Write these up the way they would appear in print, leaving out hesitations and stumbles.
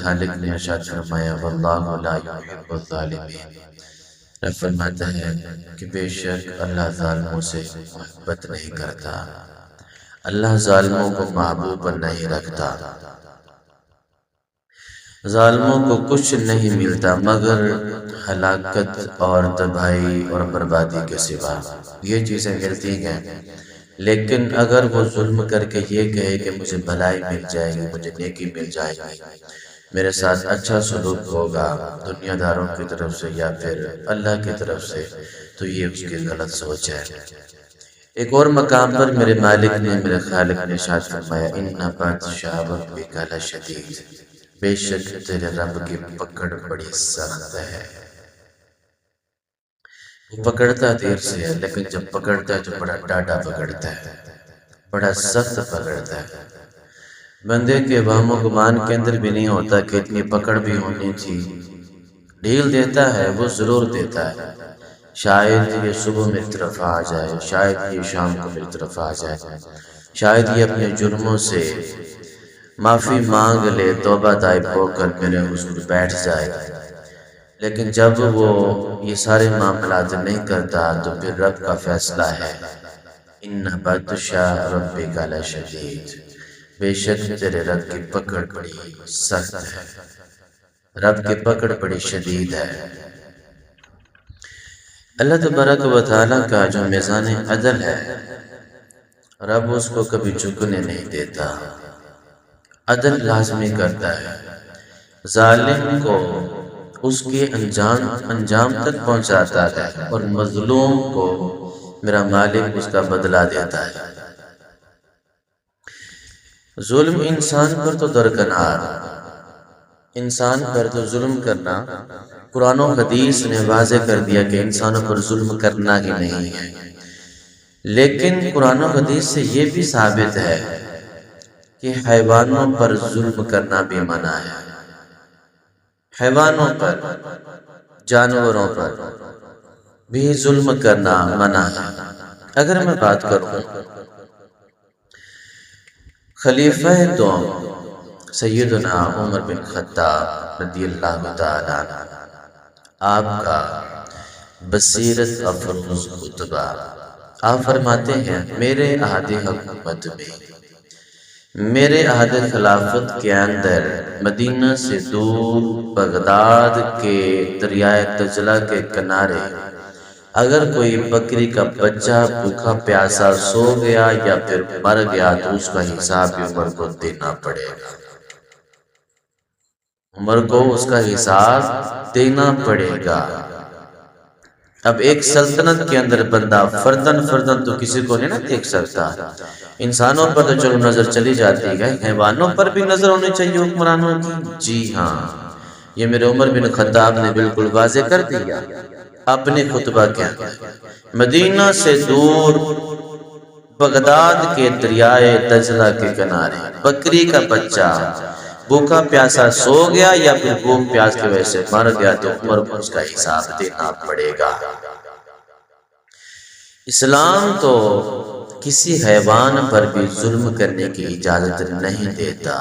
خالق نے ارشاد فرمایا واللہ لا یحب الظالمین۔ رب فرماتا ہے کہ بے شک اللہ ظالموں سے محبت نہیں کرتا، اللہ ظالموں کو محبوب نہیں رکھتا۔ ظالموں کو کچھ نہیں ملتا مگر ہلاکت اور تباہی اور بربادی کے سوا، یہ چیزیں ملتی ہیں۔ لیکن اگر وہ ظلم کر کے یہ کہے کہ مجھے بھلائی مل جائے گی، مجھے نیکی مل جائے گی، میرے ساتھ اچھا سلوک ہوگا دنیا داروں کی طرف سے یا پھر اللہ کی طرف سے، تو یہ اس کی غلط سوچ ہے۔ ایک اور مقام پر میرے مالک نے، میرے خالق نے ارشاد فرمایا ان بطش ربک لشدید، بے شک تیرے رب کی پکڑ بڑی سخت ہے۔ وہ پکڑتا دیر سے ہے لیکن جب پکڑتا ہے تو بڑا ڈاڈا پکڑتا ہے، بڑا سخت پکڑتا ہے۔ بندے کے وہم و گمان کے اندر بھی نہیں ہوتا کہ اتنی پکڑ بھی ہونی تھی۔ ڈھیل دیتا ہے وہ ضرور دیتا ہے، شاید یہ صبح میری طرف آ جائے، شاید یہ شام کو میری طرف آ جائے، شاید یہ اپنے جرموں سے معافی مانگ لے، توبہ طائب ہو کر میرے حضور بیٹھ جائے۔ لیکن جب وہ یہ سارے معاملات نہیں کرتا تو پھر رب کا فیصلہ ہے ان بطش ربک لشدید، بے شک تیرے رب کی پکڑ بڑی سخت ہے، رب کی پکڑ بڑی شدید ہے۔ اللہ تبارک و تعالیٰ کا جو میزان عدل ہے، رب اس کو کبھی جھکنے نہیں دیتا، عدل لازمی کرتا ہے۔ ظالم کو اس کے انجام تک پہنچاتا ہے اور مظلوم کو میرا مالک اس کا بدلہ دیتا ہے۔ ظلم انسان پر تو درکنار، انسان پر تو ظلم کرنا قرآن و حدیث نے واضح کر دیا کہ انسانوں پر ظلم کرنا ہی نہیں ہے۔ لیکن قرآن و حدیث سے یہ بھی ثابت ہے کہ حیوانوں پر ظلم کرنا بھی منع ہے، حیوانوں پر، جانوروں پر بھی ظلم کرنا منع ہے۔ اگر میں بات کروں خلیفہ دوم سیدنا عمر بن خطاب رضی اللہ تعالیٰ عنہ، آپ کا بصیرت افروز خطبہ، آپ فرماتے ہیں میرے عہد حکومت میں، میرے عہد خلافت کے اندر مدینہ سے دور بغداد کے دریائے دجلہ کے کنارے اگر کوئی بکری کا بچہ بھوکا پیاسا سو گیا یا پھر مر گیا تو اس کا حساب عمر کو دینا پڑے گا، عمر کو اس کا حساب دینا پڑے گا۔ اب ایک سلطنت کے اندر بندہ فردن تو کسی کو نہیں دیکھ سکتا، انسانوں پر تو چلو نظر چلی جاتی ہے، حیوانوں پر بھی نظر ہونی چاہیے حکمرانوں کی۔ جی ہاں، یہ میرے عمر بن خطاب نے بالکل واضح کر دیا اپنے خطبہ کے اندر۔ مدینہ سے دور بغداد کے دریائے دجلہ کے کنارے بکری کا بچہ بھوکا پیاسا سو گیا یا پھر بھوک پیاس کی وجہ سے مر گیا تو عمر کو اس کا حساب دینا پڑے گا۔ اسلام تو کسی حیوان پر بھی ظلم کرنے کی اجازت نہیں دیتا،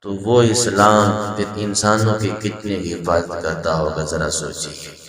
تو وہ اسلام پھر انسانوں کی کتنی حفاظت کرتا ہوگا ذرا سوچیے۔